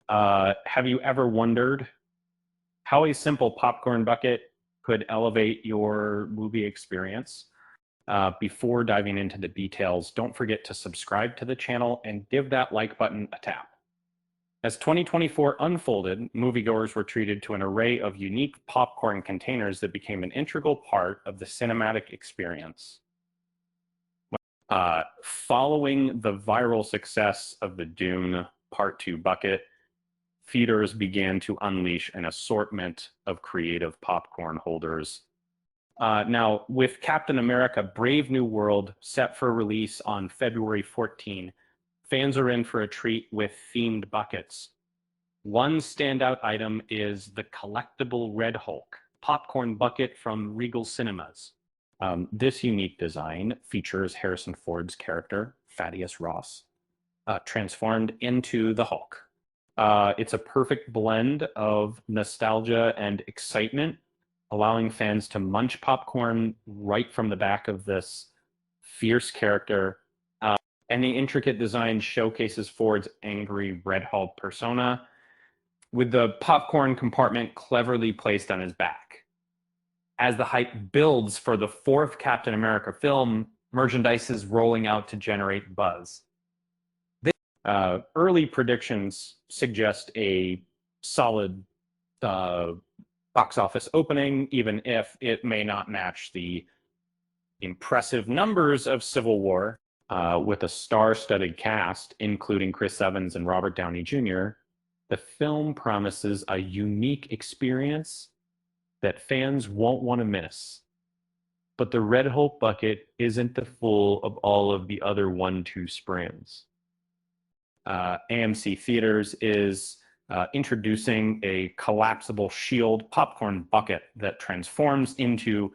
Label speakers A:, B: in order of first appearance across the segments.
A: Have you ever wondered how a simple popcorn bucket could elevate your movie experience? Before diving into the details, don't forget to subscribe to the channel and give that like button a tap. As 2024 unfolded, moviegoers were treated to an array of unique popcorn containers that became an integral part of the cinematic experience. Following the viral success of the Dune Part 2 bucket, theaters began to unleash an assortment of creative popcorn holders. Now, with Captain America Brave New World set for release on February 14, fans are in for a treat with themed buckets. One standout item is the collectible Red Hulk popcorn bucket from Regal Cinemas. This unique design features Harrison Ford's character, Thaddeus Ross, transformed into the Hulk. It's a perfect blend of nostalgia and excitement, allowing fans to munch popcorn right from the back of this fierce character. And the intricate design showcases Ford's angry Red Hulk persona, with the popcorn compartment cleverly placed on his back. As the hype builds for the fourth Captain America film, merchandise is rolling out to generate buzz. Early predictions suggest a solid box office opening, even if it may not match the impressive numbers of Civil War. With a star-studded cast, including Chris Evans and Robert Downey Jr., the film promises a unique experience that fans won't want to miss. But the Red Hulk bucket isn't the full of all of the other 1-2 sprints. AMC Theaters is introducing a collapsible shield popcorn bucket that transforms into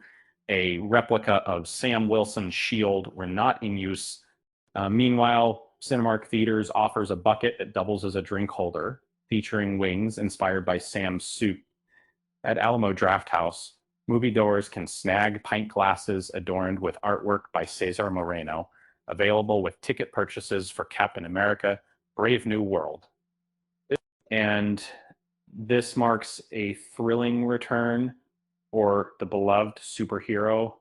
A: a replica of Sam Wilson's shield when not in use. Meanwhile, Cinemark Theaters offers a bucket that doubles as a drink holder, featuring wings inspired by Sam's suit. At Alamo Drafthouse, moviegoers can snag pint glasses adorned with artwork by Cesar Moreno, available with ticket purchases for Captain America Brave New World. And this marks a thrilling return for the beloved superhero.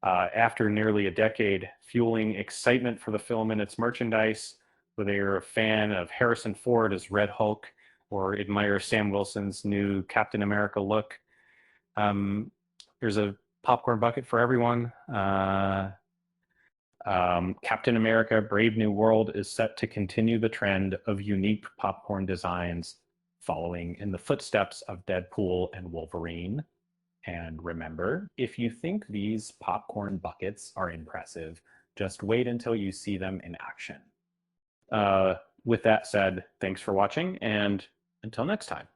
A: After nearly a decade, fueling excitement for the film and its merchandise, whether you're a fan of Harrison Ford as Red Hulk or admire Sam Wilson's new Captain America look, here's a popcorn bucket for everyone. Captain America Brave New World is set to continue the trend of unique popcorn designs, following in the footsteps of Deadpool and Wolverine. And remember, if you think these popcorn buckets are impressive, just wait until you see them in action. With that said, thanks for watching, and until next time.